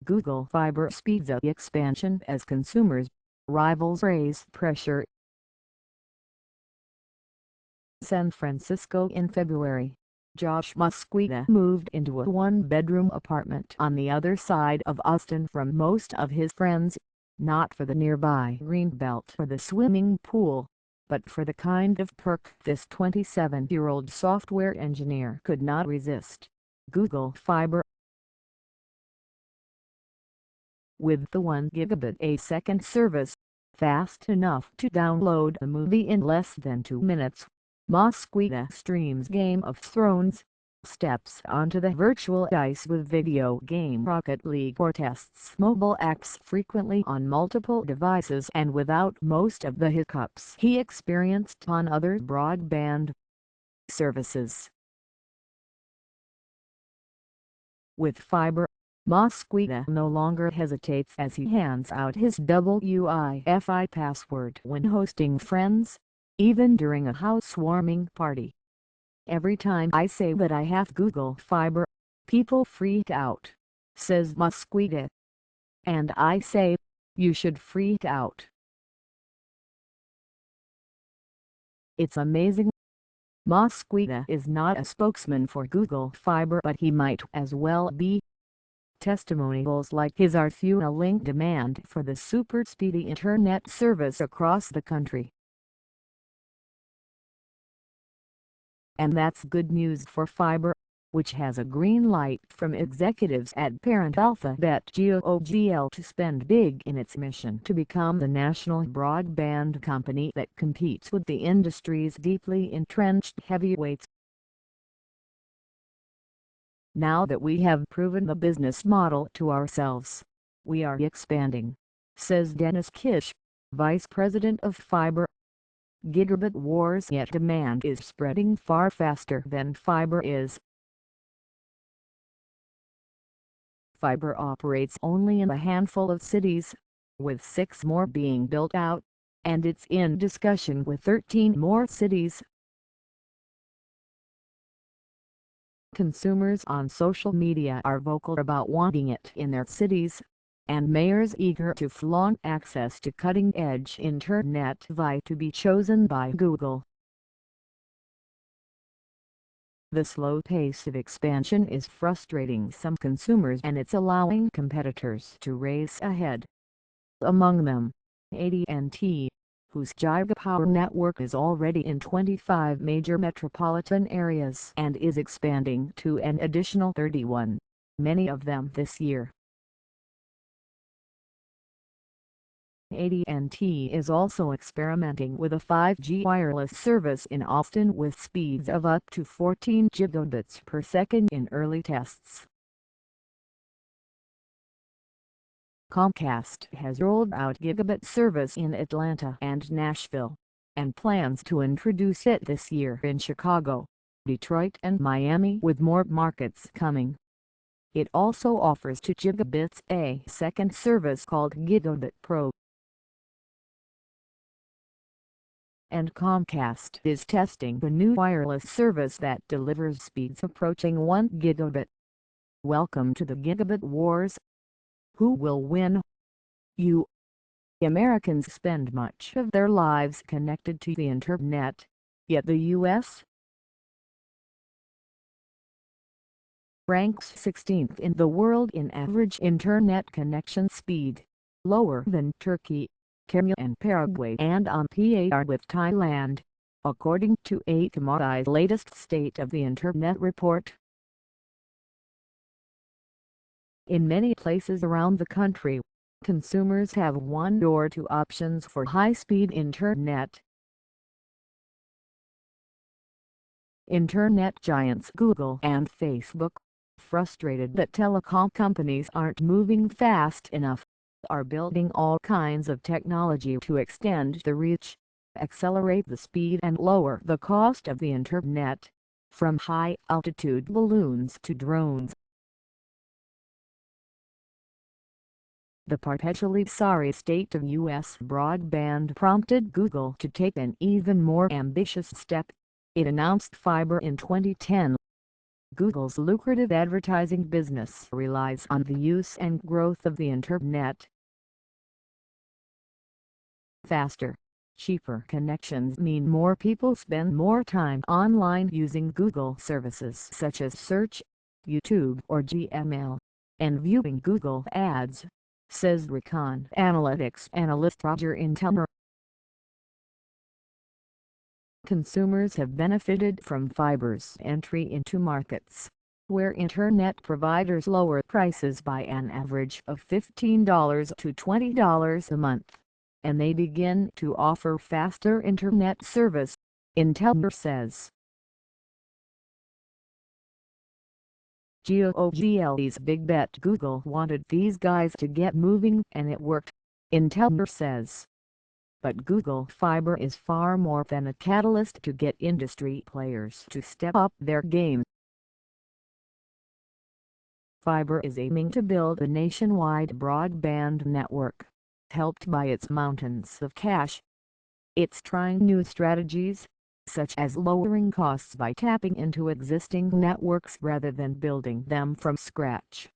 Google Fiber speeds up expansion as consumers' rivals raise pressure. San Francisco in February, Josh Mosqueda moved into a one-bedroom apartment on the other side of Austin from most of his friends, not for the nearby greenbelt or the swimming pool, but for the kind of perk this 27-year-old software engineer could not resist: Google Fiber. With the 1 gigabit a second service, fast enough to download a movie in less than 2 minutes, Mosqueda streams Game of Thrones, steps onto the virtual ice with video game Rocket League, or tests mobile apps frequently on multiple devices and without most of the hiccups he experienced on other broadband services. With fiber, Mosqueda no longer hesitates as he hands out his WiFi password when hosting friends, even during a housewarming party. "Every time I say that I have Google Fiber, people freak out," says Mosqueda. "And I say, you should freak out. It's amazing." Mosqueda is not a spokesman for Google Fiber, but he might as well be. Testimonials like his are fueling demand for the super-speedy internet service across the country. And that's good news for fiber, which has a green light from executives at parent Alphabet Google to spend big in its mission to become the national broadband company that competes with the industry's deeply entrenched heavyweights. "Now that we have proven the business model to ourselves, we are expanding," says Dennis Kish, vice president of fiber. "Gigabit wars, yet demand is spreading far faster than fiber is." Fiber operates only in a handful of cities, with 6 more being built out, and it's in discussion with 13 more cities. Consumers on social media are vocal about wanting it in their cities, and mayors eager to flaunt access to cutting-edge internet vie to be chosen by Google. The slow pace of expansion is frustrating some consumers, and it's allowing competitors to race ahead. Among them, AT&T, whose Gigapower network is already in 25 major metropolitan areas and is expanding to an additional 31, many of them this year. AT&T is also experimenting with a 5G wireless service in Austin with speeds of up to 14 gigabits per second in early tests. Comcast has rolled out gigabit service in Atlanta and Nashville, and plans to introduce it this year in Chicago, Detroit and Miami, with more markets coming. It also offers 2 gigabits a second service called Gigabit Pro. And Comcast is testing a new wireless service that delivers speeds approaching 1 gigabit. Welcome to the Gigabit Wars. Who will win? You. Americans spend much of their lives connected to the internet, yet the U.S. ranks 16th in the world in average internet connection speed, lower than Turkey, Kenya and Paraguay, and on par with Thailand, according to Akamai's latest State of the Internet report. In many places around the country, consumers have one or two options for high-speed internet. Internet giants Google and Facebook, frustrated that telecom companies aren't moving fast enough, are building all kinds of technology to extend the reach, accelerate the speed and lower the cost of the internet, from high-altitude balloons to drones. The perpetually sorry state of U.S. broadband prompted Google to take an even more ambitious step. It announced fiber in 2010. Google's lucrative advertising business relies on the use and growth of the Internet. Faster, cheaper connections mean more people spend more time online using Google services such as Search, YouTube or Gmail, and viewing Google ads, says Recon Analytics analyst Roger Intelmer. Consumers have benefited from fiber's entry into markets where Internet providers lower prices by an average of $15 to $20 a month, and they begin to offer faster Internet service, Intelmer says. GOOGLE's big bet. Google wanted these guys to get moving and it worked, Intelmer says. But Google Fiber is far more than a catalyst to get industry players to step up their game. Fiber is aiming to build a nationwide broadband network, helped by its mountains of cash. It's trying new strategies, such as lowering costs by tapping into existing networks rather than building them from scratch.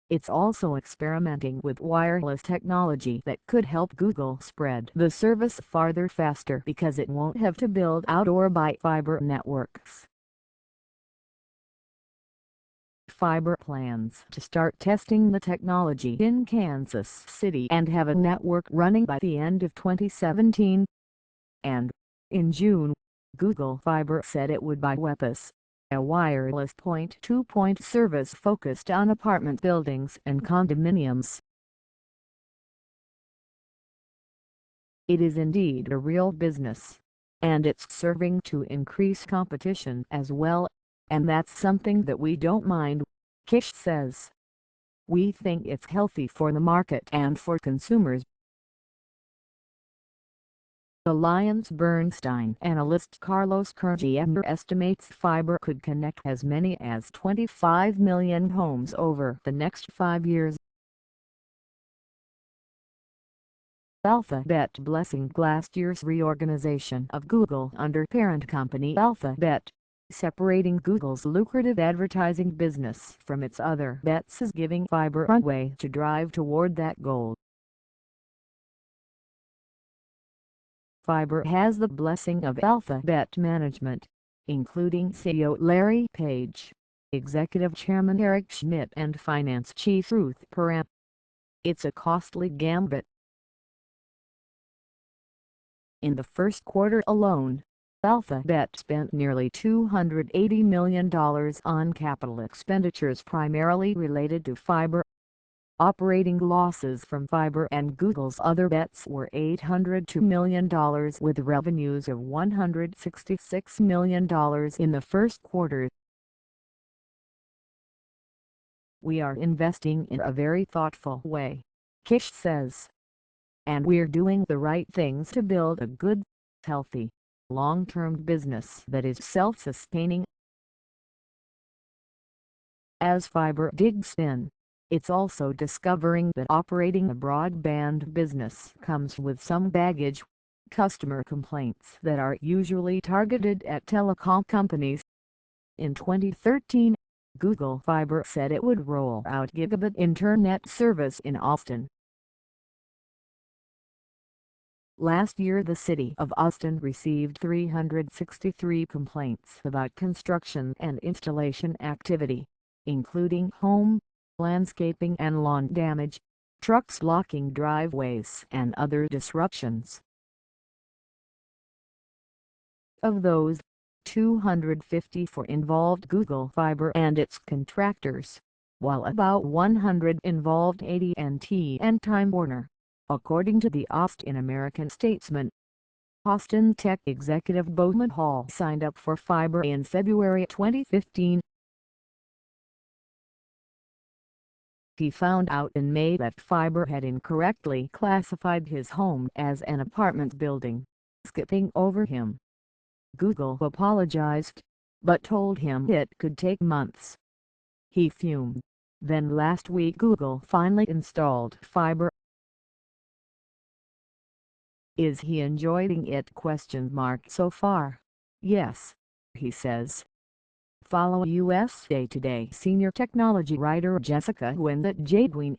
It's also experimenting with wireless technology that could help Google spread the service farther faster because it won't have to build out or buy fiber networks. Fiber plans to start testing the technology in Kansas City and have a network running by the end of 2017. And, in June, Google Fiber said it would buy Wepus, a wireless point-to-point service focused on apartment buildings and condominiums. It is indeed a real business, and it's serving to increase competition as well, and that's something that we don't mind, Kish says. We think it's healthy for the market and for consumers. AllianceBernstein analyst Carlos Kurgiember estimates fiber could connect as many as 25 million homes over the next 5 years. Alphabet blessing last year's reorganization of Google under parent company Alphabet, separating Google's lucrative advertising business from its other bets is giving fiber a way to drive toward that goal. Fiber has the blessing of Alphabet management, including CEO Larry Page, Executive Chairman Eric Schmidt and Finance Chief Ruth Porat. It's a costly gambit. In the first quarter alone, Alphabet spent nearly $280 million on capital expenditures primarily related to fiber. Operating losses from fiber and Google's other bets were $802 million with revenues of $166 million in the first quarter. We are investing in a very thoughtful way, Kish says. And we're doing the right things to build a good, healthy, long-term business that is self-sustaining. As fiber digs in, it's also discovering that operating a broadband business comes with some baggage, customer complaints that are usually targeted at telecom companies. In 2013, Google Fiber said it would roll out gigabit internet service in Austin. Last year the city of Austin received 363 complaints about construction and installation activity, including home, landscaping and lawn damage, trucks blocking driveways and other disruptions. Of those, 254 involved Google Fiber and its contractors, while about 100 involved AT&T and Time Warner, according to the Austin American-Statesman. Austin Tech executive Bowman Hall signed up for fiber in February 2015. He found out in May that fiber had incorrectly classified his home as an apartment building, skipping over him. Google apologized, but told him it could take months. He fumed. Then last week Google finally installed fiber. Is he enjoying it? So far, Yes, he says. Follow USA Today senior technology writer Jessica Nguyen at Jadwin